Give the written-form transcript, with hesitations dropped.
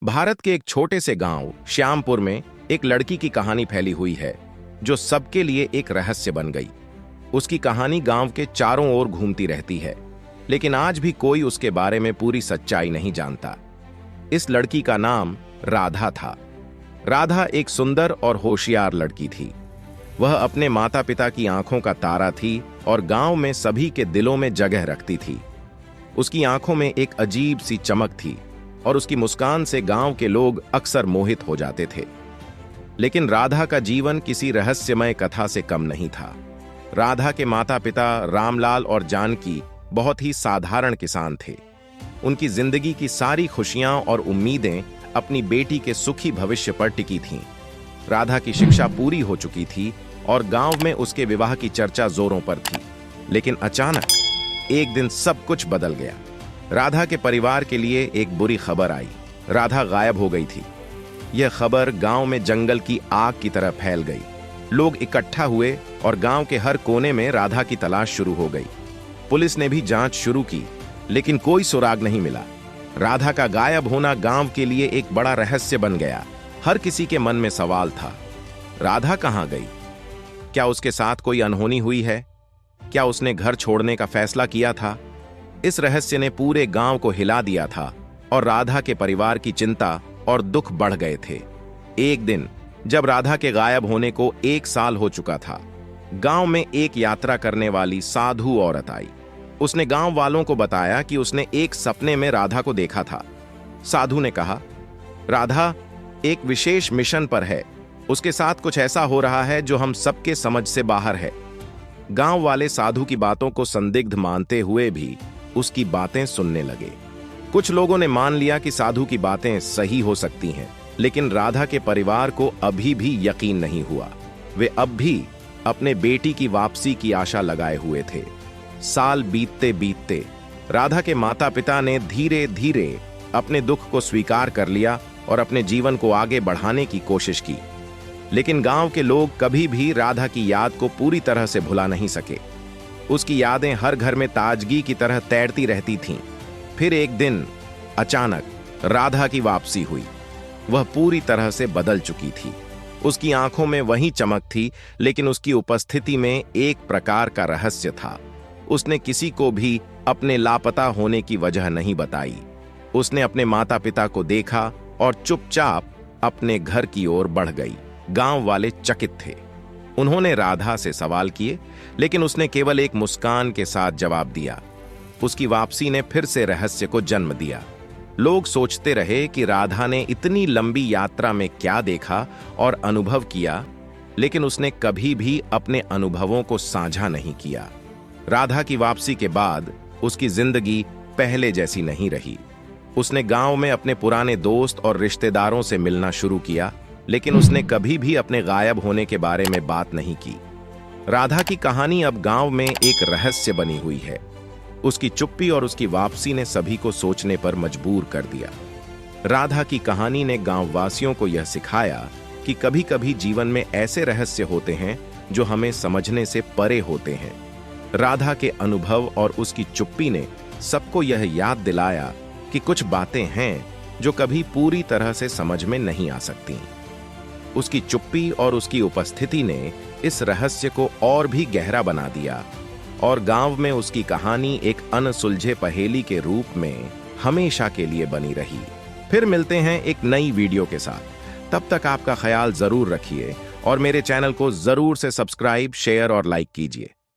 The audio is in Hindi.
भारत के एक छोटे से गांव श्यामपुर में एक लड़की की कहानी फैली हुई है जो सबके लिए एक रहस्य बन गई। उसकी कहानी गांव के चारों ओर घूमती रहती है, लेकिन आज भी कोई उसके बारे में पूरी सच्चाई नहीं जानता। इस लड़की का नाम राधा था। राधा एक सुंदर और होशियार लड़की थी। वह अपने माता पिता की आंखों का तारा थी और गांव में सभी के दिलों में जगह रखती थी। उसकी आंखों में एक अजीब सी चमक थी और उसकी मुस्कान से गांव के लोग अक्सर मोहित हो जाते थे। लेकिन राधा का जीवन किसी रहस्यमय कथा से कम नहीं था। राधा के माता पिता रामलाल और जानकी बहुत ही साधारण किसान थे। उनकी जिंदगी की सारी खुशियां और उम्मीदें अपनी बेटी के सुखी भविष्य पर टिकी थीं। राधा की शिक्षा पूरी हो चुकी थी और गांव में उसके विवाह की चर्चा जोरों पर थी। लेकिन अचानक एक दिन सब कुछ बदल गया। राधा के परिवार के लिए एक बुरी खबर आई। राधा गायब हो गई थी। यह खबर गांव में जंगल की आग की तरह फैल गई। लोग इकट्ठा हुए और गांव के हर कोने में राधा की तलाश शुरू हो गई। पुलिस ने भी जांच शुरू की, लेकिन कोई सुराग नहीं मिला। राधा का गायब होना गांव के लिए एक बड़ा रहस्य बन गया। हर किसी के मन में सवाल था, राधा कहां गई? क्या उसके साथ कोई अनहोनी हुई है? क्या उसने घर छोड़ने का फैसला किया था? इस रहस्य ने पूरे गांव को हिला दिया था और राधा के परिवार की चिंता और दुख बढ़ गए थे। एक दिन जब राधा के गायब होने को 1 साल हो चुका था, गांव में एक यात्रा करने वाली साधु औरत आई। उसने गांव वालों को बताया कि उसने एक सपने में राधा को देखा था। साधु ने कहा, राधा एक विशेष मिशन पर है। उसके साथ कुछ ऐसा हो रहा है जो हम सबके समझ से बाहर है। गांव वाले साधु की बातों को संदिग्ध मानते हुए भी उसकी बातें सुनने लगे। कुछ लोगों ने मान लिया कि साधु की बातें सही हो सकती हैं, लेकिन राधा के परिवार को अभी भी यकीन नहीं हुआ। वे अब भी अपने बेटी की वापसी की आशा लगाए हुए थे। साल बीतते बीतते राधा के माता पिता ने धीरे धीरे अपने दुख को स्वीकार कर लिया और अपने जीवन को आगे बढ़ाने की कोशिश की। लेकिन गांव के लोग कभी भी राधा की याद को पूरी तरह से भुला नहीं सके। उसकी यादें हर घर में ताजगी की तरह तैरती रहती थीं। फिर एक दिन अचानक राधा की वापसी हुई। वह पूरी तरह से बदल चुकी थी। उसकी आंखों में वही चमक थी, लेकिन उसकी उपस्थिति में एक प्रकार का रहस्य था। उसने किसी को भी अपने लापता होने की वजह नहीं बताई। उसने अपने माता पिता को देखा और चुपचाप अपने घर की ओर बढ़ गई। गांव वाले चकित थे। उन्होंने राधा से सवाल किए, लेकिन उसने केवल एक मुस्कान के साथ जवाब दिया। उसकी वापसी ने फिर से रहस्य को जन्म दिया। लोग सोचते रहे कि राधा ने इतनी लंबी यात्रा में क्या देखा और अनुभव किया, लेकिन उसने कभी भी अपने अनुभवों को साझा नहीं किया। राधा की वापसी के बाद उसकी जिंदगी पहले जैसी नहीं रही। उसने गांव में अपने पुराने दोस्त और रिश्तेदारों से मिलना शुरू किया, लेकिन उसने कभी भी अपने गायब होने के बारे में बात नहीं की। राधा की कहानी अब गांव में एक रहस्य बनी हुई है। उसकी चुप्पी और उसकी वापसी ने सभी को सोचने पर मजबूर कर दिया। राधा की कहानी ने गांववासियों को यह सिखाया कि कभी-कभी जीवन में ऐसे रहस्य होते हैं जो हमें समझने से परे होते हैं। राधा के अनुभव और उसकी चुप्पी ने सबको यह याद दिलाया कि कुछ बातें हैं जो कभी पूरी तरह से समझ में नहीं आ सकती। उसकी चुप्पी और उसकी उपस्थिति ने इस रहस्य को और भी गहरा बना दिया और गांव में उसकी कहानी एक अनसुलझे पहेली के रूप में हमेशा के लिए बनी रही। फिर मिलते हैं एक नई वीडियो के साथ। तब तक आपका ख्याल जरूर रखिए और मेरे चैनल को जरूर से सब्सक्राइब, शेयर और लाइक कीजिए।